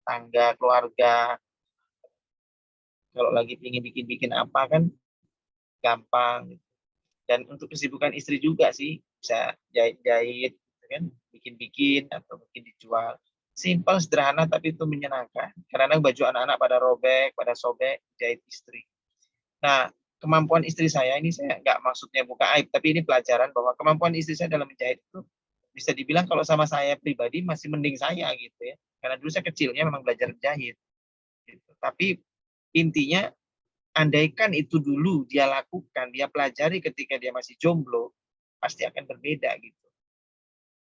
tangga, keluarga. Kalau lagi ingin bikin-bikin apa kan gampang. Dan untuk kesibukan istri juga sih, bisa jahit-jahit, gitu kan, bikin-bikin atau mungkin dijual. Simpel, sederhana, tapi itu menyenangkan. Karena baju anak-anak pada robek, pada sobek, jahit istri. Nah, kemampuan istri saya ini saya nggak maksudnya buka aib, tapi ini pelajaran bahwa kemampuan istri saya dalam menjahit itu bisa dibilang kalau sama saya pribadi masih mending saya gitu ya. Karena dulu saya kecilnya memang belajar jahit. Gitu. Tapi intinya andaikan itu dulu dia lakukan, dia pelajari ketika dia masih jomblo, pasti akan berbeda gitu.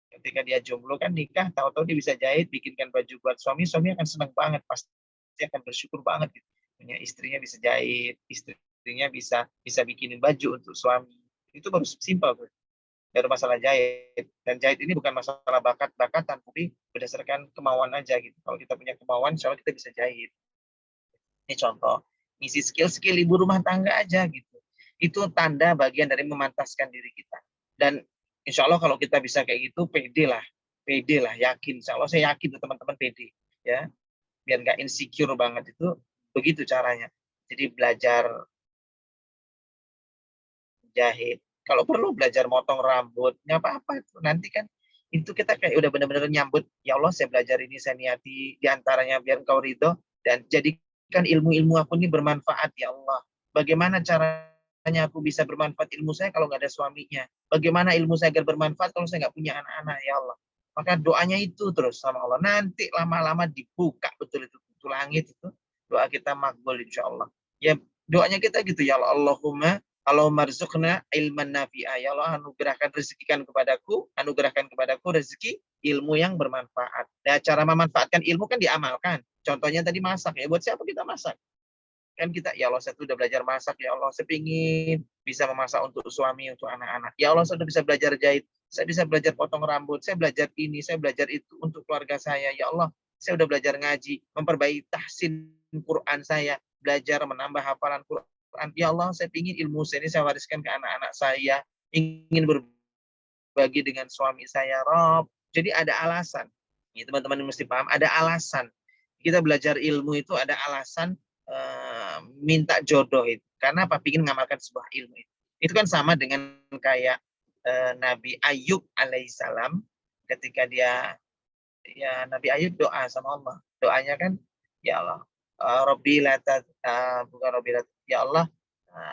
Ketika dia jomblo kan nikah, tahu-tahu dia bisa jahit, bikinkan baju buat suami, suami akan senang banget, pasti akan bersyukur banget gitu. Punya istrinya bisa jahit, istrinya bisa bisa bikinin baju untuk suami. Itu baru simpel tuh. Baru masalah jahit. Dan jahit ini bukan masalah bakat-bakatan, tapi berdasarkan kemauan aja gitu. Kalau kita punya kemauan, insya Allah kita bisa jahit. Ini contoh, ngisi skill-skill ibu rumah tangga aja gitu. Itu tanda bagian dari memantaskan diri kita. Dan insya Allah kalau kita bisa kayak gitu, pede lah, yakin. Insya Allah saya yakin tuh teman-teman pede, ya, biar nggak insecure banget itu, begitu caranya. Jadi belajar jahit, kalau perlu belajar motong rambut, nggak apa-apa itu. Nanti kan itu kita kayak udah benar-benar nyambut, ya Allah saya belajar ini, saya niati diantaranya biar engkau ridho, dan jadikan ilmu-ilmu aku ini bermanfaat ya Allah. Bagaimana caranya aku bisa bermanfaat ilmu saya kalau nggak ada suaminya? Bagaimana ilmu saya agar bermanfaat kalau saya nggak punya anak-anak ya Allah? Maka doanya itu terus sama Allah. Nanti lama-lama dibuka betul itu pintu langit itu. Doa kita makbul insya Allah. Ya doanya kita gitu ya Allah. Allahumma kalau marzuqna ilman nafi'ah, ya Allah anugerahkan kepadaku rezeki ilmu yang bermanfaat. Nah, cara memanfaatkan ilmu kan diamalkan. Contohnya tadi masak ya, buat siapa kita masak? Kan kita, ya Allah saya sudah belajar masak, ya Allah saya ingin bisa memasak untuk suami, untuk anak-anak. Ya Allah saya sudah bisa belajar jahit, saya bisa belajar potong rambut, saya belajar ini, saya belajar itu untuk keluarga saya. Ya Allah, saya sudah belajar ngaji, memperbaiki tahsin Quran saya, belajar menambah hafalan Quran. Ya Allah, saya ingin ilmu saya ini saya wariskan ke anak-anak saya, ingin berbagi dengan suami saya, Rob. Jadi ada alasan. Ya, teman-teman mesti paham, ada alasan. Kita belajar ilmu itu ada alasan minta jodoh itu. Karena apa? Ingin mengamalkan sebuah ilmu itu. Itu kan sama dengan kayak Nabi Ayub alaihissalam ketika dia, ya Nabi Ayub doa sama Allah. Doanya kan, ya Allah, Robbi lata, bukan Robbi lata, ya Allah,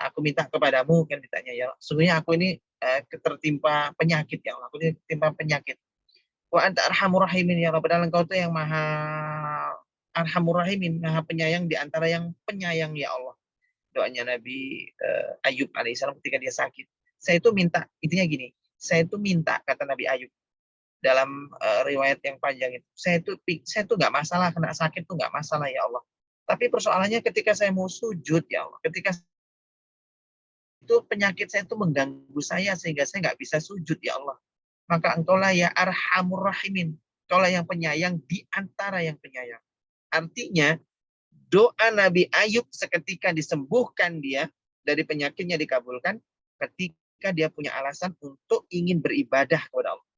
aku minta kepadamu, kan ditanya, ya Allah, sungguhnya aku ini tertimpa penyakit ya Allah, aku ini tertimpa penyakit. Wa anta arhamur rahimin ya Allah, padahal engkau itu yang maha arhamur rahimin, maha penyayang di antara yang penyayang ya Allah. Doanya Nabi Ayub alaihissalam ketika dia sakit. Saya itu minta, intinya gini, saya itu minta, kata Nabi Ayub dalam riwayat yang panjang itu, saya itu nggak masalah kena sakit tuh nggak masalah ya Allah. Tapi persoalannya ketika saya mau sujud ya Allah, ketika itu penyakit saya itu mengganggu saya sehingga saya nggak bisa sujud ya Allah. Maka engkaulah ya arhamur rahimin, engkaulah yang penyayang di antara yang penyayang. Artinya doa Nabi Ayub seketika disembuhkan dia dari penyakitnya dikabulkan ketika dia punya alasan untuk ingin beribadah kepada Allah.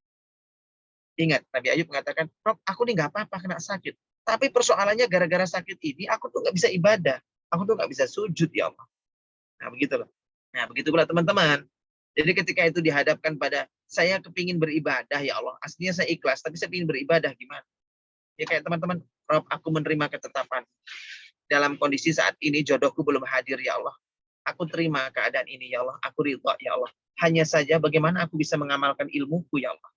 Ingat, Nabi Ayub mengatakan, Rob, aku nih nggak apa-apa kena sakit. Tapi persoalannya gara-gara sakit ini, aku tuh nggak bisa ibadah. Aku tuh nggak bisa sujud, ya Allah. Nah, begitu loh. Nah, begitu pula teman-teman. Jadi ketika itu dihadapkan pada, saya kepingin beribadah, ya Allah. Aslinya saya ikhlas, tapi saya ingin beribadah, gimana? Ya kayak teman-teman, Rob, aku menerima ketetapan. Dalam kondisi saat ini, jodohku belum hadir, ya Allah. Aku terima keadaan ini, ya Allah. Aku ridha, ya Allah. Hanya saja bagaimana aku bisa mengamalkan ilmuku, ya Allah.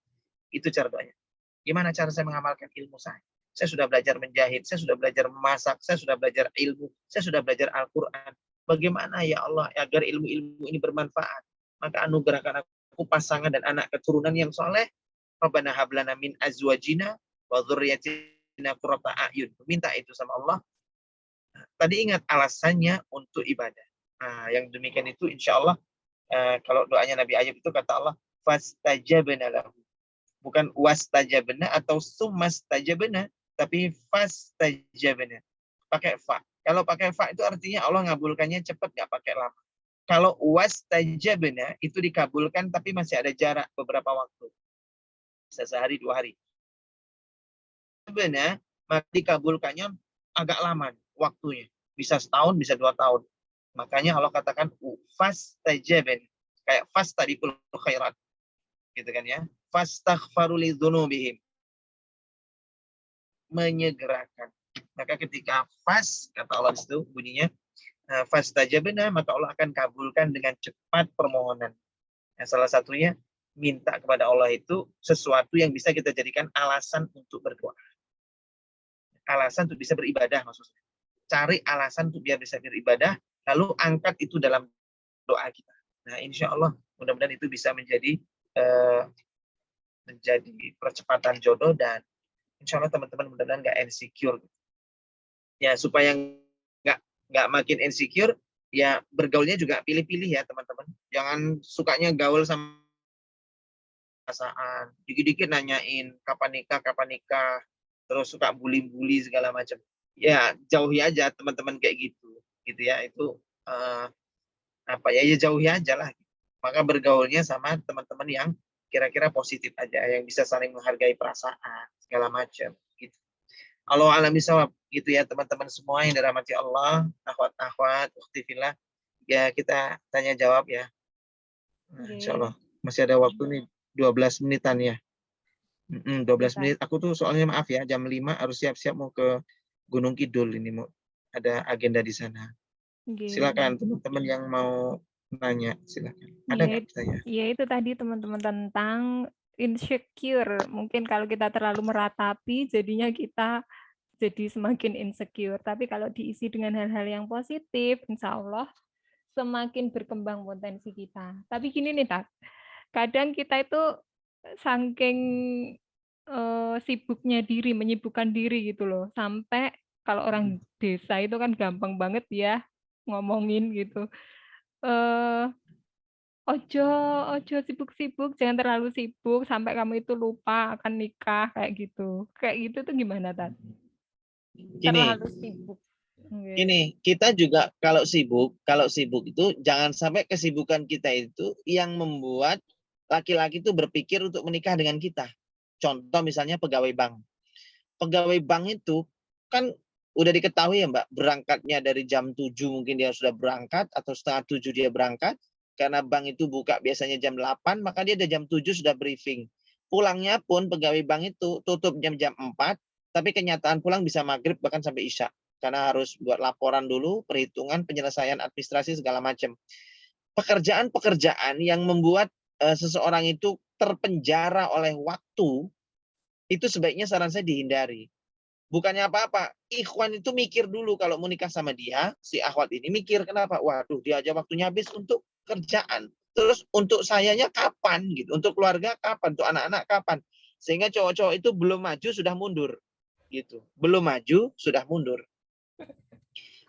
Itu cara doanya. Gimana cara saya mengamalkan ilmu saya? Saya sudah belajar menjahit, saya sudah belajar memasak, saya sudah belajar ilmu, saya sudah belajar Al-Quran. Bagaimana ya Allah agar ilmu-ilmu ini bermanfaat? Maka anugerahkan aku pasangan dan anak keturunan yang soleh. Rabbana hablana min azwajina wa dzurriyyatina qurrata a'yun. Minta itu sama Allah. Tadi ingat alasannya untuk ibadah. Nah, yang demikian itu insya Allah kalau doanya Nabi Ayub itu kata Allah, fastajabna lahu. Bukan wastajabna atau sumastajabna, tapi fastajabna. Pakai fa. Kalau pakai fa itu artinya Allah ngabulkannya cepat, nggak pakai lama. Kalau wastajabna itu dikabulkan tapi masih ada jarak beberapa waktu. Bisa sehari, 2 hari. Sebenarnya maka dikabulkannya agak lama waktunya. Bisa setahun, bisa 2 tahun. Makanya Allah katakan fastajaben, kayak fastabiqul khairat gitu kan ya. Fastaghfaru lidzunubihim, menyegerakan. Maka ketika kata Allah itu bunyinya fastajabna, maka Allah akan kabulkan dengan cepat permohonan. Nah, salah satunya minta kepada Allah itu sesuatu yang bisa kita jadikan alasan untuk berdoa. Alasan untuk bisa beribadah maksudnya. Cari alasan untuk biar bisa beribadah, lalu angkat itu dalam doa kita. Nah, insya Allah mudah-mudahan itu bisa menjadi percepatan jodoh, dan insya Allah teman-teman mudah-mudahan nggak insecure. Ya, supaya nggak makin insecure, ya bergaulnya juga pilih-pilih ya teman-teman. Jangan sukanya gaul sama perasaan. Dikit-dikit nanyain kapan nikah, terus suka bully-bully segala macam. Ya, jauhi aja teman-teman kayak gitu ya. Itu ya jauhi aja lah. Maka bergaulnya sama teman-teman yang kira-kira positif aja, yang bisa saling menghargai perasaan segala macam gitu. Allah alam bisawab gitu ya teman-teman semua yang dirahmati Allah, akhwat-akhwat, ukhti fillah. Ya kita tanya jawab ya. Nah, insya Allah masih ada waktu nih 12 menitan ya. 12 menit. Aku tuh soalnya maaf ya, jam 5 harus siap-siap mau ke Gunung Kidul ini, mau ada agenda di sana. Silakan teman-teman yang mau nanya, silakan. Ada nggak saya? Ya itu tadi teman-teman tentang insecure. Mungkin kalau kita terlalu meratapi, jadinya kita jadi semakin insecure. Tapi kalau diisi dengan hal-hal yang positif, insya Allah semakin berkembang potensi kita. Tapi gini nih, Tak. Kadang kita itu saking sibuknya diri, menyibukkan diri gitu loh. Sampai kalau orang desa itu kan gampang banget ya ngomongin gitu. Ojo, ojo sibuk-sibuk, jangan terlalu sibuk sampai kamu itu lupa akan nikah kayak gitu. Kayak gitu tuh gimana, Tat? Terlalu sibuk. Ini kita juga kalau sibuk itu jangan sampai kesibukan kita itu yang membuat laki-laki itu berpikir untuk menikah dengan kita. Contoh misalnya pegawai bank. Pegawai bank itu kan udah diketahui ya Mbak, berangkatnya dari jam 7 mungkin dia sudah berangkat, atau setengah 7 dia berangkat. Karena bank itu buka biasanya jam 8, maka dia ada jam 7 sudah briefing. Pulangnya pun pegawai bank itu tutup jam 4, tapi kenyataan pulang bisa maghrib bahkan sampai isya. Karena harus buat laporan dulu, perhitungan, penyelesaian administrasi segala macam. Pekerjaan-pekerjaan yang membuat seseorang itu terpenjara oleh waktu, itu sebaiknya saran saya dihindari. Bukannya apa-apa, ikhwan itu mikir dulu kalau mau nikah sama dia, si akhwat ini mikir kenapa? Waduh, dia aja waktunya habis untuk kerjaan. Terus untuk sayanya kapan gitu? Untuk keluarga kapan? Untuk anak-anak kapan? Sehingga cowok-cowok itu belum maju sudah mundur gitu. Belum maju sudah mundur.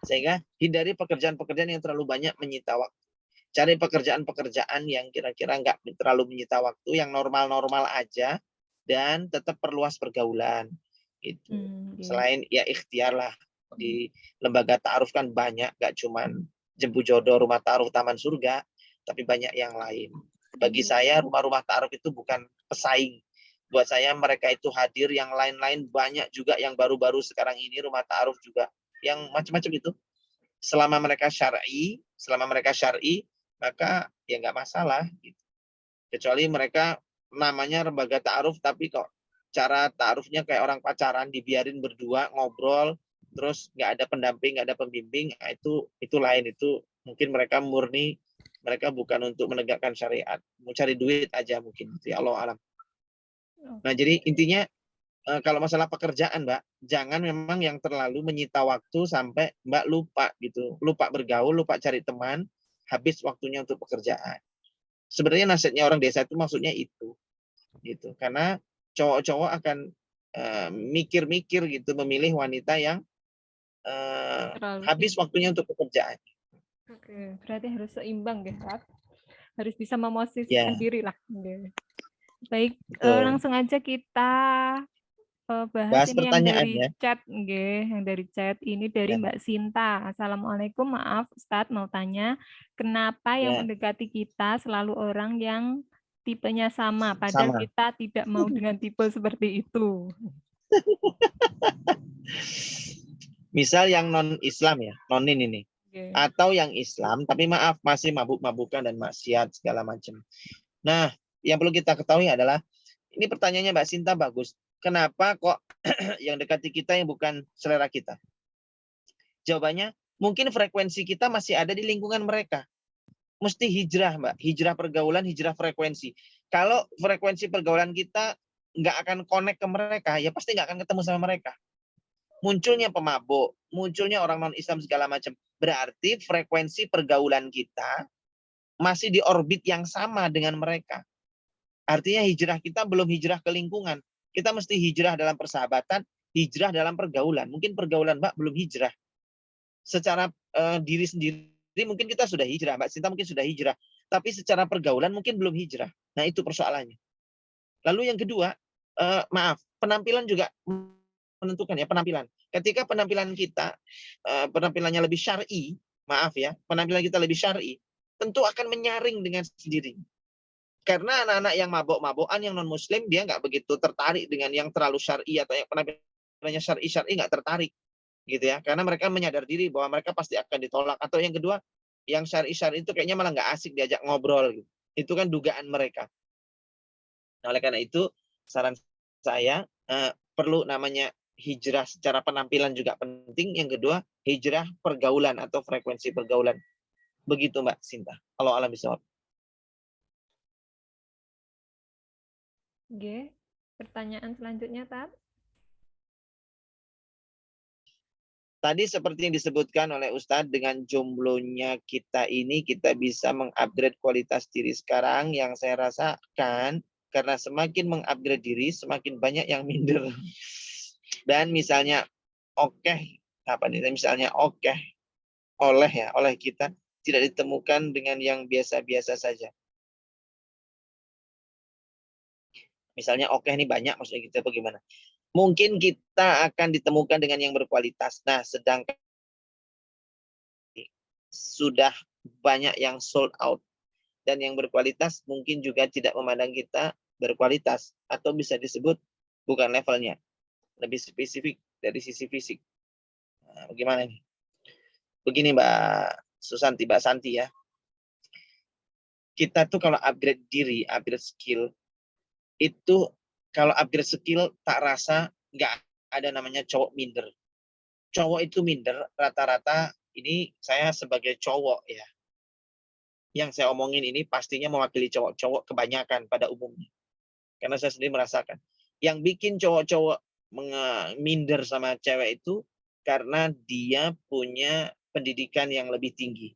Sehingga hindari pekerjaan-pekerjaan yang terlalu banyak menyita waktu. Cari pekerjaan-pekerjaan yang kira-kira nggak terlalu menyita waktu, yang normal-normal aja, dan tetap perluas pergaulan. Itu. Selain ya ikhtiar lah, di lembaga ta'aruf kan banyak, gak cuman Jempu Jodoh, Rumah Ta'aruf, Taman Surga, tapi banyak yang lain. Bagi saya rumah-rumah ta'aruf itu bukan pesaing. Buat saya mereka itu hadir, yang lain-lain banyak juga yang baru-baru sekarang ini rumah ta'aruf juga yang macam-macam itu. Selama mereka syar'i, maka ya nggak masalah gitu. Kecuali mereka namanya lembaga ta'aruf tapi kok cara ta'arufnya kayak orang pacaran, dibiarin berdua ngobrol, terus nggak ada pendamping, nggak ada pembimbing, nah itu lain. Itu mungkin mereka murni, mereka bukan untuk menegakkan syariat, mau cari duit aja mungkin, ya Allah alam. Nah jadi intinya kalau masalah pekerjaan Mbak, jangan memang yang terlalu menyita waktu sampai Mbak lupa gitu, lupa bergaul, lupa cari teman, habis waktunya untuk pekerjaan. Sebenarnya nasihatnya orang desa itu maksudnya itu, gitu. Karena cowok-cowok akan mikir-mikir gitu, memilih wanita yang habis waktunya untuk pekerjaan. Oke, berarti harus seimbang ya, Kak. Harus bisa memosisikan diri lah. Baik, langsung aja kita bahas ini yang dari chat, yang dari chat ini dari Mbak Sinta. Assalamualaikum, maaf Ustadz mau tanya, kenapa yang mendekati kita selalu orang yang tipenya sama, padahal kita tidak mau dengan tipe seperti itu. Misal yang non-Islam ya, nonin ini. Okay. Atau yang Islam, tapi maaf, masih mabuk-mabukan dan maksiat segala macam. Nah, yang perlu kita ketahui adalah, ini pertanyaannya Mbak Sinta bagus. Kenapa kok yang dekati kita yang bukan selera kita? Jawabannya, mungkin frekuensi kita masih ada di lingkungan mereka. Mesti hijrah, Mbak. Hijrah pergaulan, hijrah frekuensi. Kalau frekuensi pergaulan kita nggak akan connect ke mereka, ya pasti nggak akan ketemu sama mereka. Munculnya pemabuk, munculnya orang non-Islam segala macam. Berarti frekuensi pergaulan kita masih di orbit yang sama dengan mereka. Artinya hijrah kita belum hijrah ke lingkungan. Kita mesti hijrah dalam persahabatan, hijrah dalam pergaulan. Mungkin pergaulan Mbak belum hijrah. Secara diri sendiri mungkin kita sudah hijrah. Mbak Sinta mungkin sudah hijrah. Tapi secara pergaulan mungkin belum hijrah. Nah itu persoalannya. Lalu yang kedua, maaf, penampilan juga menentukan ya, penampilan. Ketika penampilan kita penampilannya lebih syar'i, maaf ya, penampilan kita lebih syar'i, tentu akan menyaring dengan sendiri. Karena anak-anak yang mabok-mabokan, yang non-muslim, dia nggak begitu tertarik dengan yang terlalu syar'i atau yang penampilannya syar'i nggak tertarik, gitu ya. Karena mereka menyadar diri bahwa mereka pasti akan ditolak. Atau yang kedua, yang syar'i itu kayaknya malah nggak asik diajak ngobrol. Gitu. Itu kan dugaan mereka. Nah, oleh karena itu, saran saya perlu namanya hijrah secara penampilan juga penting. Yang kedua, hijrah pergaulan atau frekuensi pergaulan. Begitu Mbak Sinta. Kalau alam bisawab. Oke. Pertanyaan selanjutnya, Tat. Tadi seperti yang disebutkan oleh Ustadz, dengan jomblonya kita ini, kita bisa mengupgrade kualitas diri sekarang. Yang saya rasakan, karena semakin mengupgrade diri, semakin banyak yang minder. Dan misalnya, oleh kita, tidak ditemukan dengan yang biasa-biasa saja. Misalnya ini banyak, maksudnya kita bagaimana? Mungkin kita akan ditemukan dengan yang berkualitas. Nah, sedangkan sudah banyak yang sold out. Dan yang berkualitas mungkin juga tidak memandang kita berkualitas. Atau bisa disebut bukan levelnya. Lebih spesifik dari sisi fisik. Nah, bagaimana nih? Begini Mbak Susanti, Mbak Santi ya. Kita tuh kalau upgrade diri, upgrade skill, itu kalau upgrade skill tak rasa nggak ada namanya cowok minder. Cowok itu minder rata-rata, ini saya sebagai cowok ya. Yang saya omongin ini pastinya mewakili cowok-cowok kebanyakan pada umumnya. Karena saya sendiri merasakan. Yang bikin cowok-cowok minder sama cewek itu karena dia punya pendidikan yang lebih tinggi.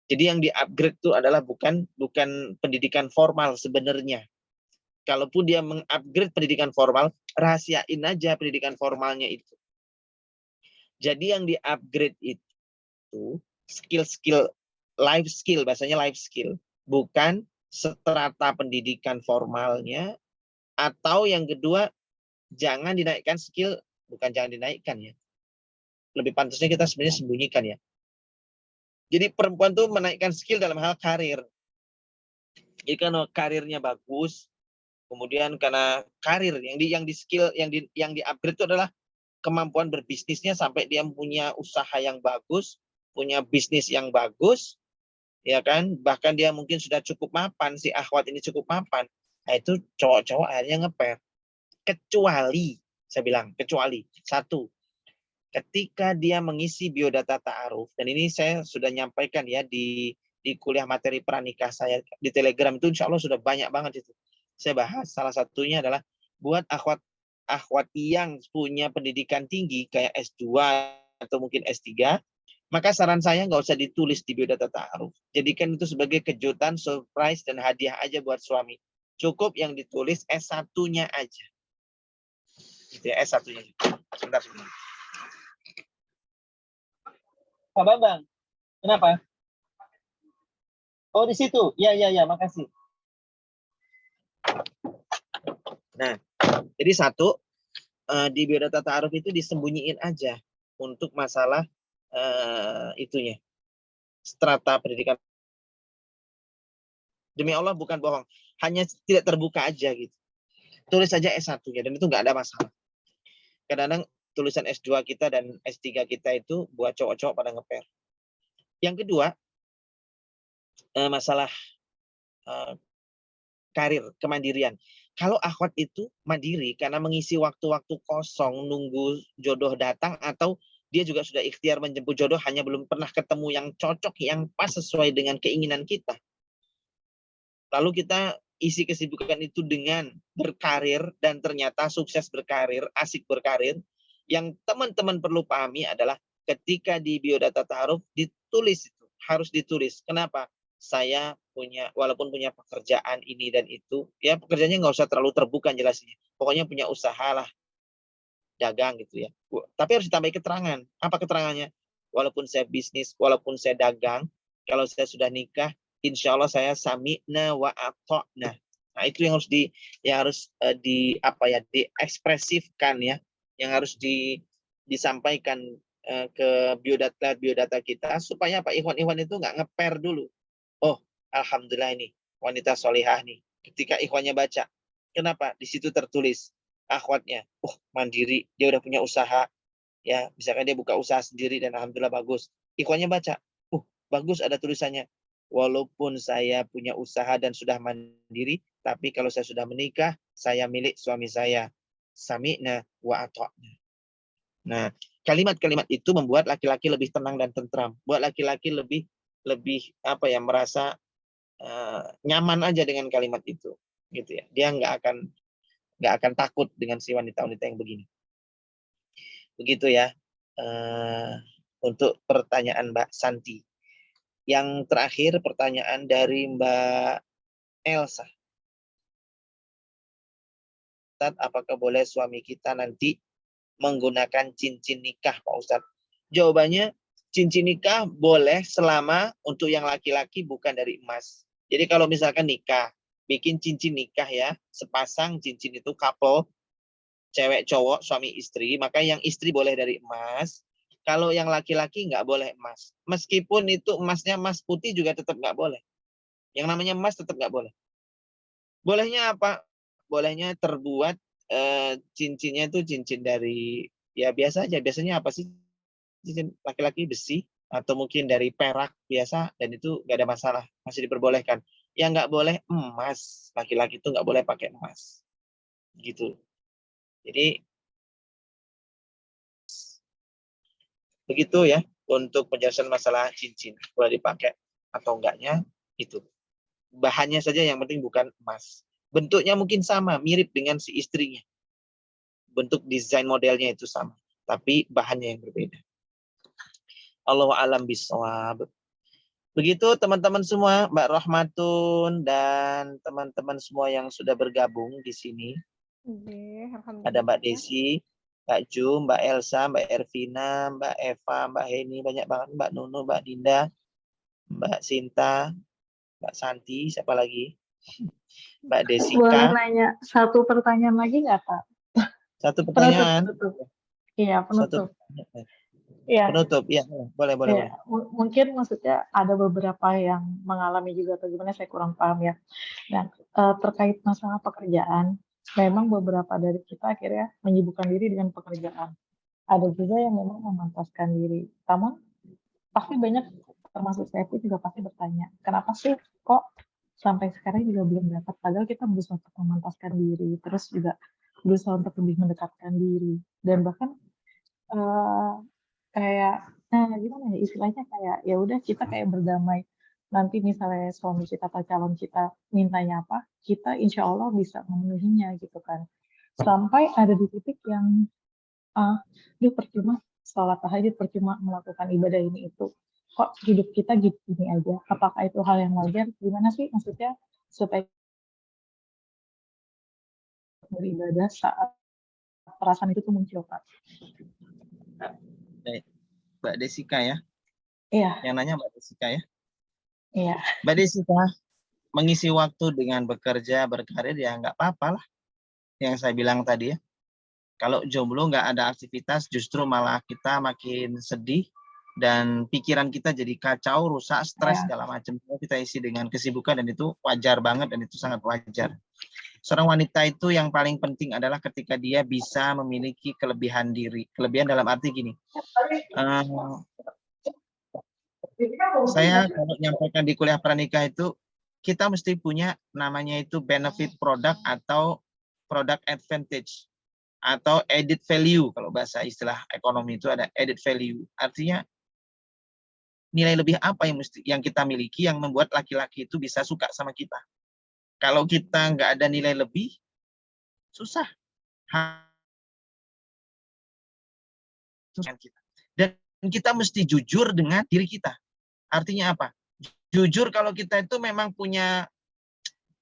Jadi yang di-upgrade itu adalah bukan pendidikan formal sebenarnya. Kalaupun dia meng-upgrade pendidikan formal, rahasiain aja pendidikan formalnya itu. Jadi yang di-upgrade itu skill-skill, life skill, bahasanya life skill. Bukan strata pendidikan formalnya. Atau yang kedua, jangan dinaikkan skill, bukan jangan dinaikkan ya. Lebih pantasnya kita sebenarnya sembunyikan ya. Jadi perempuan tuh menaikkan skill dalam hal karir. Jadi kalau karirnya bagus, kemudian karena karir yang di skill yang di upgrade itu adalah kemampuan berbisnisnya sampai dia punya usaha yang bagus, punya bisnis yang bagus, ya kan? Bahkan dia mungkin sudah cukup mapan, si akhwat ini cukup mapan. Nah, itu cowok-cowok akhirnya ngeper. Kecuali, saya bilang, satu, ketika dia mengisi biodata ta'aruf, dan ini saya sudah nyampaikan ya di kuliah materi pranikah saya di Telegram itu insya Allah sudah banyak banget itu. Saya bahas salah satunya adalah buat akhwat yang punya pendidikan tinggi kayak S2 atau mungkin S3, maka saran saya nggak usah ditulis di biodata ta'aruf. Jadikan itu sebagai kejutan, surprise, dan hadiah aja buat suami. Cukup yang ditulis S1-nya aja. Gitu ya, S1-nya. Sebentar. Pak Bambang, kenapa? Oh, di situ. Ya, makasih. Nah, jadi satu, di biodata ta'aruf itu disembunyiin aja untuk masalah itunya. Strata pendidikan. Demi Allah bukan bohong. Hanya tidak terbuka aja gitu. Tulis saja S1-nya dan itu nggak ada masalah. Kadang-kadang tulisan S2 kita dan S3 kita itu buat cowok-cowok pada ngeper. Yang kedua, masalah karir, kemandirian. Kalau akhwat itu mandiri karena mengisi waktu-waktu kosong nunggu jodoh datang, atau dia juga sudah ikhtiar menjemput jodoh, hanya belum pernah ketemu yang cocok, yang pas sesuai dengan keinginan kita. Lalu kita isi kesibukan itu dengan berkarir dan ternyata sukses berkarir, asik berkarir. Yang teman-teman perlu pahami adalah ketika di biodata ta'aruf ditulis itu, harus ditulis. Kenapa? Saya punya, walaupun punya pekerjaan ini dan itu, ya pekerjaannya nggak usah terlalu terbuka jelasnya. Pokoknya punya usaha lah, dagang gitu ya. Tapi harus ditambahi keterangan. Apa keterangannya? Walaupun saya bisnis, walaupun saya dagang, kalau saya sudah nikah, insya Allah saya sami'na wa ata'na. Nah, itu yang harus diekspresifkan ya, yang harus disampaikan ke biodata kita, supaya Pak Ikhwan itu nggak ngeper dulu. Oh, alhamdulillah ini wanita solihah nih. Ketika ikhwannya baca, kenapa? Di situ tertulis akhwatnya, mandiri, dia udah punya usaha, ya misalkan dia buka usaha sendiri dan alhamdulillah bagus. Ikhwannya baca, bagus ada tulisannya, walaupun saya punya usaha dan sudah mandiri, tapi kalau saya sudah menikah, saya milik suami saya. Sami'na wa ata'na. Nah, kalimat-kalimat itu membuat laki-laki lebih tenang dan tentram, buat laki-laki lebih merasa nyaman aja dengan kalimat itu, gitu ya. Dia nggak akan takut dengan si wanita-wanita yang begini. Begitu ya. Untuk pertanyaan Mbak Santi. Yang terakhir pertanyaan dari Mbak Elsa. Ustadz, apakah boleh suami kita nanti menggunakan cincin nikah, Pak Ustadz? Jawabannya, cincin nikah boleh selama untuk yang laki-laki bukan dari emas. Jadi kalau misalkan nikah, bikin cincin nikah ya, sepasang cincin itu couple, cewek cowok, suami istri, maka yang istri boleh dari emas. Kalau yang laki-laki nggak boleh emas. Meskipun itu emasnya emas putih juga tetap nggak boleh. Yang namanya emas tetap nggak boleh. Bolehnya apa? Bolehnya terbuat cincinnya itu cincin dari, ya biasa aja. Biasanya apa sih? Cincin laki-laki besi, atau mungkin dari perak biasa, dan itu nggak ada masalah, masih diperbolehkan. Yang nggak boleh emas, laki-laki itu nggak boleh pakai emas, gitu. Jadi begitu ya untuk penjelasan masalah cincin, boleh dipakai atau enggaknya itu. Bahannya saja yang penting bukan emas. Bentuknya mungkin sama, mirip dengan si istrinya. Bentuk desain modelnya itu sama, tapi bahannya yang berbeda. Allahu a'lam bishawab. Begitu teman-teman semua, Mbak Rahmatun dan teman-teman semua yang sudah bergabung di sini. Ada Mbak Desi, Mbak Ju, Mbak Elsa, Mbak Ervina, Mbak Eva, Mbak Heni, banyak banget, Mbak Nunu, Mbak Dinda, Mbak Sinta, Mbak Santi, siapa lagi? Mbak Desika. Boleh nanya satu pertanyaan lagi nggak, Kak? Satu pertanyaan. Iya, penutup. Iya. Penutup, ya, boleh. Ya, mungkin maksudnya ada beberapa yang mengalami juga, atau gimana saya kurang paham ya. Nah, terkait masalah pekerjaan, memang beberapa dari kita akhirnya menyibukkan diri dengan pekerjaan. Ada juga yang memang memantaskan diri. Namun pasti banyak, termasuk saya pun juga pasti bertanya, kenapa sih kok sampai sekarang juga belum dapat? Padahal kita berusaha untuk memantaskan diri, terus juga berusaha untuk lebih mendekatkan diri, dan bahkan kayak gimana ya istilahnya, kayak ya udah kita kayak berdamai, nanti misalnya suami kita atau calon kita mintanya apa, kita insya Allah bisa memenuhinya gitu kan. Sampai ada di titik yang percuma sholat tahajud, percuma melakukan ibadah ini itu, kok hidup kita gini aja. Apakah itu hal yang wajar? Gimana sih maksudnya supaya beribadah saat perasaan itu tuh muncul, Pak? Mbak Desika ya? Iya. Yang nanya Mbak Desika ya? Iya. Mbak Desika, mengisi waktu dengan bekerja, berkarir ya nggak apa-apa lah. Yang saya bilang tadi ya. Kalau jomblo nggak ada aktivitas, justru malah kita makin sedih dan pikiran kita jadi kacau, rusak, stres segala macam. Kita isi dengan kesibukan dan itu wajar banget dan itu sangat wajar. Seorang wanita itu yang paling penting adalah ketika dia bisa memiliki kelebihan diri. Kelebihan dalam arti gini, saya kalau menyampaikan di kuliah pranikah itu, kita mesti punya namanya itu benefit product atau product advantage atau added value. Kalau bahasa istilah ekonomi itu ada added value. Artinya nilai lebih apa yang kita miliki yang membuat laki-laki itu bisa suka sama kita. Kalau kita nggak ada nilai lebih, susah. Dan kita mesti jujur dengan diri kita. Artinya apa? Jujur kalau kita itu memang punya,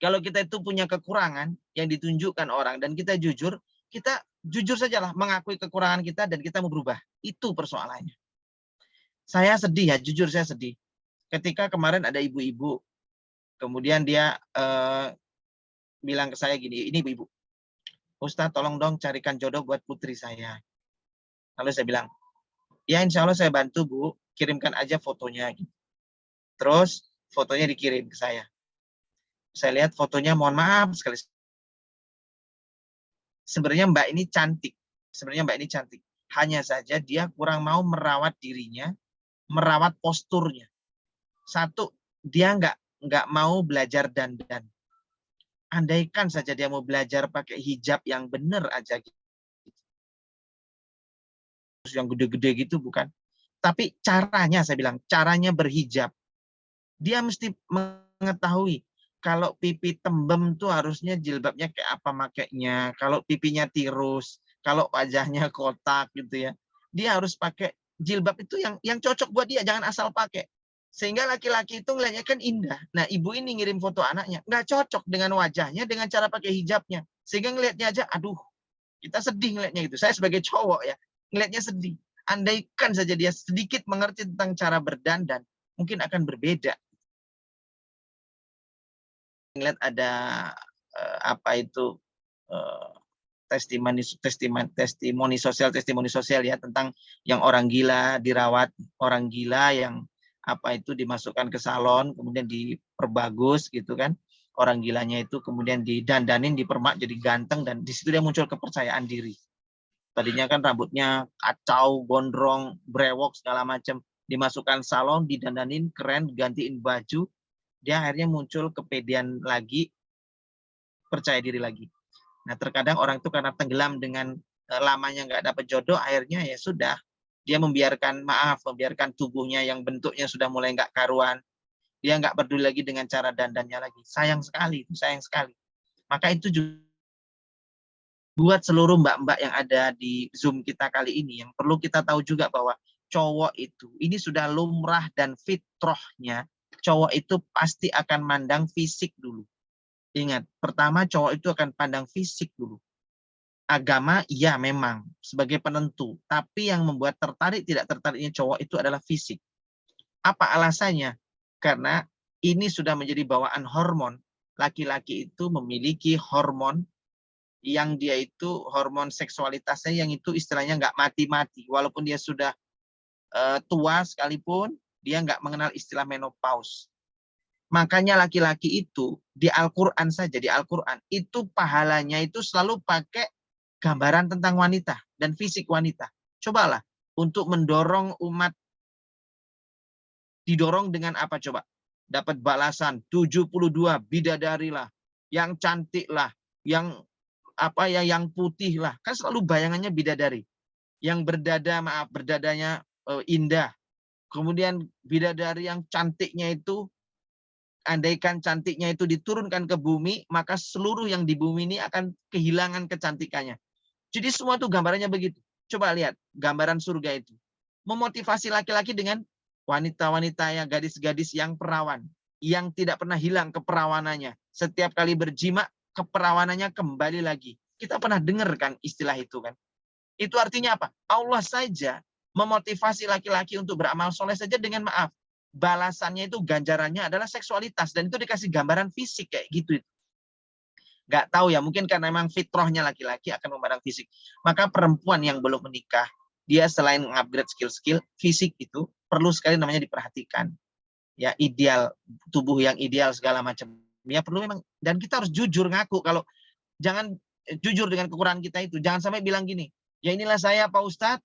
kalau kita itu punya kekurangan yang ditunjukkan orang dan kita jujur sajalah mengakui kekurangan kita dan kita mau berubah. Itu persoalannya. Saya sedih ya, jujur saya sedih. Ketika kemarin ada ibu-ibu, kemudian dia bilang ke saya gini, ini ibu-ibu, Ustadz tolong dong carikan jodoh buat putri saya. Lalu saya bilang, ya insya Allah saya bantu Bu, kirimkan aja fotonya. Terus fotonya dikirim ke saya. Saya lihat fotonya, mohon maaf sekali. Sebenarnya Mbak ini cantik. Hanya saja dia kurang mau merawat dirinya, merawat posturnya. Satu, dia nggak mau belajar dandan. Andaikan saja dia mau belajar pakai hijab yang benar aja, yang gede-gede gitu bukan. Tapi caranya, saya bilang, caranya berhijab. Dia mesti mengetahui, kalau pipi tembem tuh harusnya jilbabnya kayak apa makainya. Kalau pipinya tirus, kalau wajahnya kotak gitu ya. Dia harus pakai jilbab itu yang cocok buat dia, jangan asal pakai. Sehingga laki-laki itu ngelihatnya kan indah. Nah, ibu ini ngirim foto anaknya, nggak cocok dengan wajahnya, dengan cara pakai hijabnya. Sehingga ngelihatnya aja, aduh, kita sedih ngelihatnya itu. Saya sebagai cowok ya, ngelihatnya sedih. Andaikan saja dia sedikit mengerti tentang cara berdandan, mungkin akan berbeda. Ngelihat ada testimoni sosial ya, tentang yang orang gila dirawat, orang gila yang dimasukkan ke salon, kemudian diperbagus gitu kan. Orang gilanya itu kemudian didandanin, dipermak jadi ganteng, dan di situ dia muncul kepercayaan diri. Tadinya kan rambutnya kacau, gondrong, brewok segala macam, dimasukkan salon, didandanin keren, gantiin baju, dia akhirnya muncul kepedean lagi, percaya diri lagi. Nah, terkadang orang itu karena tenggelam dengan lamanya nggak dapat jodoh, akhirnya ya sudah, dia membiarkan tubuhnya yang bentuknya sudah mulai nggak karuan. Dia nggak peduli lagi dengan cara dandannya lagi. Sayang sekali. Maka itu juga buat seluruh mbak-mbak yang ada di Zoom kita kali ini, yang perlu kita tahu juga bahwa cowok itu, ini sudah lumrah dan fitrahnya, cowok itu pasti akan mandang fisik dulu. Ingat, pertama cowok itu akan pandang fisik dulu. Agama, iya memang, sebagai penentu. Tapi yang membuat tertarik, tidak tertariknya cowok itu adalah fisik. Apa alasannya? Karena ini sudah menjadi bawaan hormon. Laki-laki itu memiliki hormon yang dia itu, hormon seksualitasnya yang itu istilahnya nggak mati-mati. Walaupun dia sudah tua sekalipun, dia nggak mengenal istilah menopause. Makanya laki-laki itu di Al-Quran saja, di Al-Quran itu pahalanya itu selalu pakai gambaran tentang wanita dan fisik wanita. Cobalah untuk mendorong umat, didorong dengan apa coba? Dapat balasan 72 bidadari lah, yang cantik lah, yang yang putih lah. Kan selalu bayangannya bidadari. Yang berdadanya indah. Kemudian bidadari yang cantiknya itu, andaikan cantiknya itu diturunkan ke bumi, maka seluruh yang di bumi ini akan kehilangan kecantikannya. Jadi semua itu gambarannya begitu. Coba lihat gambaran surga itu. Memotivasi laki-laki dengan wanita-wanita yang gadis-gadis yang perawan, yang tidak pernah hilang keperawanannya. Setiap kali berjima, keperawanannya kembali lagi. Kita pernah dengar kan istilah itu kan? Itu artinya apa? Allah saja memotivasi laki-laki untuk beramal soleh saja dengan maaf. Balasannya itu, ganjarannya adalah seksualitas, dan itu dikasih gambaran fisik kayak gitu. Nggak tahu ya, mungkin karena memang fitrahnya laki-laki akan memandang fisik. Maka perempuan yang belum menikah, dia selain upgrade skill-skill, fisik itu perlu sekali namanya diperhatikan. Ya, ideal, tubuh yang ideal segala macam. Ya perlu memang, dan kita harus jujur ngaku kalau Jangan jujur dengan kekurangan kita itu. Jangan sampai bilang gini, ya inilah saya Pak Ustadz,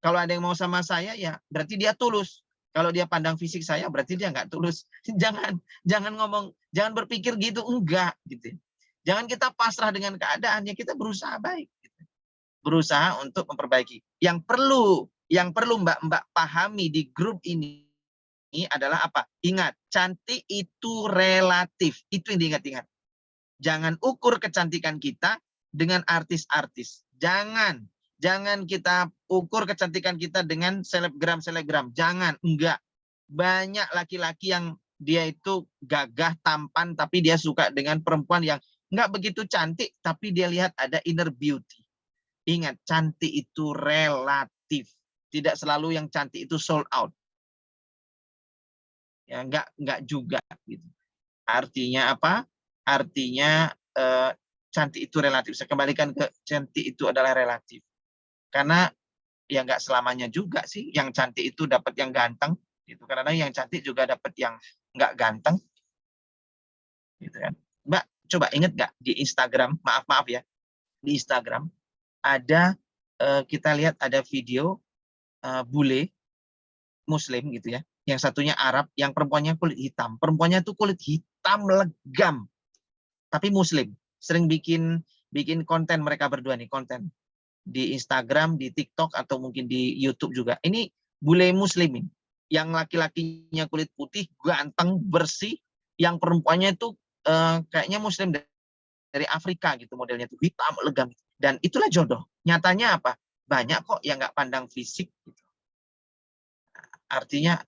kalau ada yang mau sama saya ya berarti dia tulus. Kalau dia pandang fisik saya berarti dia nggak tulus. Jangan ngomong, jangan berpikir gitu, enggak gitu. Jangan kita pasrah dengan keadaannya, kita berusaha baik. Gitu. Berusaha untuk memperbaiki. Yang perlu Mbak pahami di grup ini adalah apa? Ingat, cantik itu relatif. Itu yang diingat-ingat. Jangan ukur kecantikan kita dengan artis-artis. Jangan kita ukur kecantikan kita dengan selebgram. Jangan, enggak. Banyak laki-laki yang dia itu gagah, tampan, tapi dia suka dengan perempuan yang enggak begitu cantik, tapi dia lihat ada inner beauty. Ingat, cantik itu relatif. Tidak selalu yang cantik itu sold out. Ya, enggak juga gitu. Artinya apa? Artinya cantik itu relatif. Saya kembalikan ke cantik itu adalah relatif. Karena ya nggak selamanya juga sih yang cantik itu dapat yang ganteng. Gitu. Karena yang cantik juga dapat yang nggak ganteng. Gitu kan. Mbak, coba ingat nggak di Instagram, maaf ya, di Instagram ada kita lihat ada video bule Muslim gitu ya. Yang satunya Arab, yang perempuannya kulit hitam. Perempuannya itu kulit hitam legam. Tapi Muslim. Sering bikin konten mereka berdua nih, konten. Di Instagram, di TikTok, atau mungkin di YouTube juga. Ini bule Muslimin. Yang laki-lakinya kulit putih, ganteng, bersih. Yang perempuannya itu kayaknya Muslim dari Afrika gitu modelnya. Itu hitam, legam. Dan itulah jodoh. Nyatanya apa? Banyak kok yang nggak pandang fisik. Gitu. Artinya,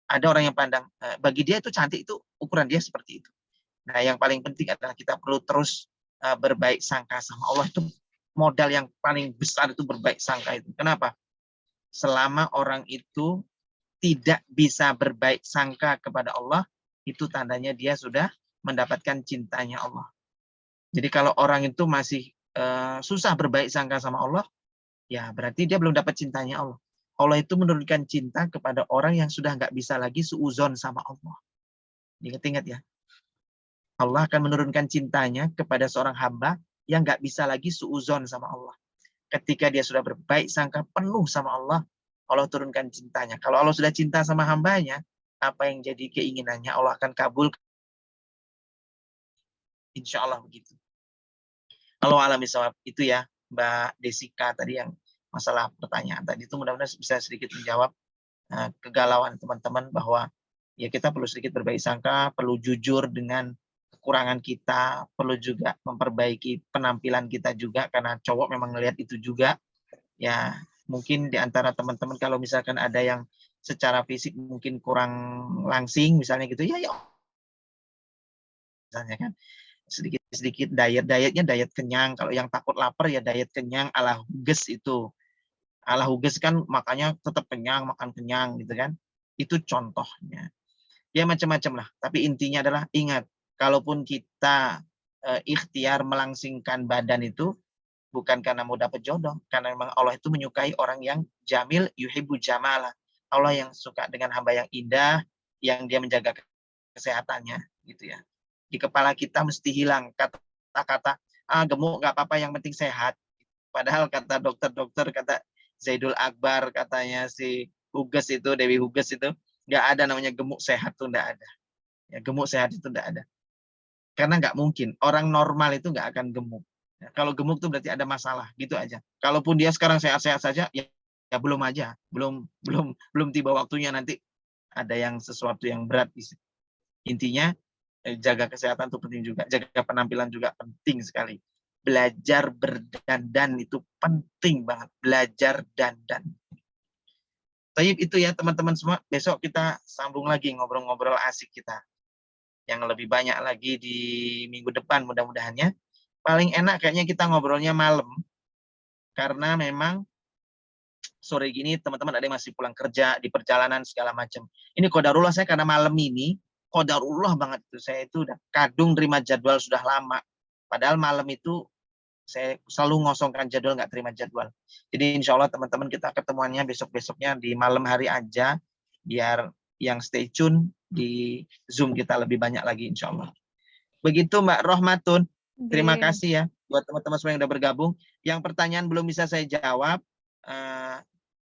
ada orang yang pandang, bagi dia itu cantik, itu ukuran dia seperti itu. Nah, yang paling penting adalah kita perlu terus berbaik sangka sama Allah. Itu modal yang paling besar, itu berbaik sangka itu. Kenapa? Selama orang itu tidak bisa berbaik sangka kepada Allah, itu tandanya dia sudah mendapatkan cintanya Allah. Jadi kalau orang itu masih susah berbaik sangka sama Allah, ya berarti dia belum dapat cintanya Allah. Allah itu menurunkan cinta kepada orang yang sudah nggak bisa lagi suuzon sama Allah. Ingat-ingat ya. Allah akan menurunkan cintanya kepada seorang hamba yang nggak bisa lagi suuzon sama Allah. Ketika dia sudah berbaik sangka penuh sama Allah, Allah turunkan cintanya. Kalau Allah sudah cinta sama hambanya, apa yang jadi keinginannya Allah akan kabul. Insya Allah begitu. Kalau alami sawab itu ya, Mbak Desika tadi yang masalah pertanyaan tadi itu mudah-mudahan bisa sedikit menjawab kegalauan teman-teman bahwa ya kita perlu sedikit berbaik sangka, perlu jujur dengan kekurangan kita, perlu juga memperbaiki penampilan kita juga karena cowok memang ngelihat itu juga. Ya, mungkin di antara teman-teman kalau misalkan ada yang secara fisik mungkin kurang langsing misalnya gitu, ya misalnya kan sedikit dietnya diet kenyang. Kalau yang takut lapar ya diet kenyang ala Huges itu. Ala Huges kan makanya tetap kenyang, makan kenyang gitu kan. Itu contohnya. Ya macam-macam lah. Tapi intinya adalah ingat, kalaupun kita ikhtiar melangsingkan badan itu bukan karena mau dapat jodoh, karena memang Allah itu menyukai orang yang jamil yuhibbu jamala. Allah yang suka dengan hamba yang indah, yang dia menjaga kesehatannya gitu ya. Di kepala kita mesti hilang kata-kata gemuk nggak apa-apa, yang penting sehat. Padahal kata dokter-dokter, kata Zaidul Akbar, katanya si Huges itu, Dewi Huges itu, nggak ada namanya gemuk sehat, tuh nggak ada. Ya, gemuk sehat itu nggak ada. Karena nggak mungkin orang normal itu nggak akan gemuk. Ya, kalau gemuk tuh berarti ada masalah, gitu aja. Kalaupun dia sekarang sehat-sehat saja, ya belum aja, belum tiba waktunya, nanti ada yang sesuatu yang berat. Intinya jaga kesehatan itu penting juga, jaga penampilan juga penting sekali. Belajar berdandan itu penting banget, belajar dandan. Taib itu ya teman-teman semua, besok kita sambung lagi ngobrol-ngobrol asik kita. Yang lebih banyak lagi di minggu depan mudah-mudahannya. Paling enak kayaknya kita ngobrolnya malam, karena memang sore gini teman-teman ada yang masih pulang kerja, di perjalanan segala macam. Ini qadarullah saya karena malam ini, qadarullah banget itu, saya itu udah kadung terima jadwal sudah lama. Padahal malam itu saya selalu ngosongkan jadwal, nggak terima jadwal. Jadi insya Allah teman-teman kita ketemuannya besok-besoknya di malam hari aja, biar yang stay tune di Zoom kita lebih banyak lagi insya Allah. Begitu Mbak Rohmatun. Terima kasih ya buat teman-teman semua yang udah bergabung. Yang pertanyaan belum bisa saya jawab,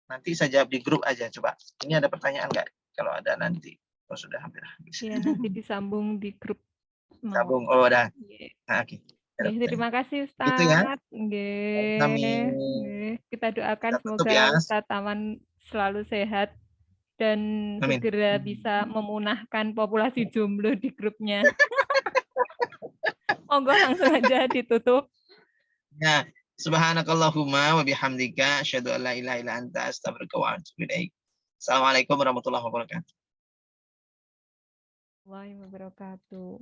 nanti saya jawab di grup aja coba. Ini ada pertanyaan nggak? Kalau ada nanti. Oh, sudah hampir habis. Iya, nanti disambung di grup. Sambung. Oh, udah. Nah, oke. Terima kasih Ustadz. Gitu ya. Kita doakan semoga Ustadz Aman selalu sehat dan segera bisa memunahkan populasi jomblo di grupnya. Monggo langsung aja ditutup. Ya, subhanakallahumma wa bihamdika asyhadu an la ilaha illa anta astaghfiruka wa atubu ilaik. Assalamualaikum warahmatullahi wabarakatuh. Warahmatullahi wabarakatuh.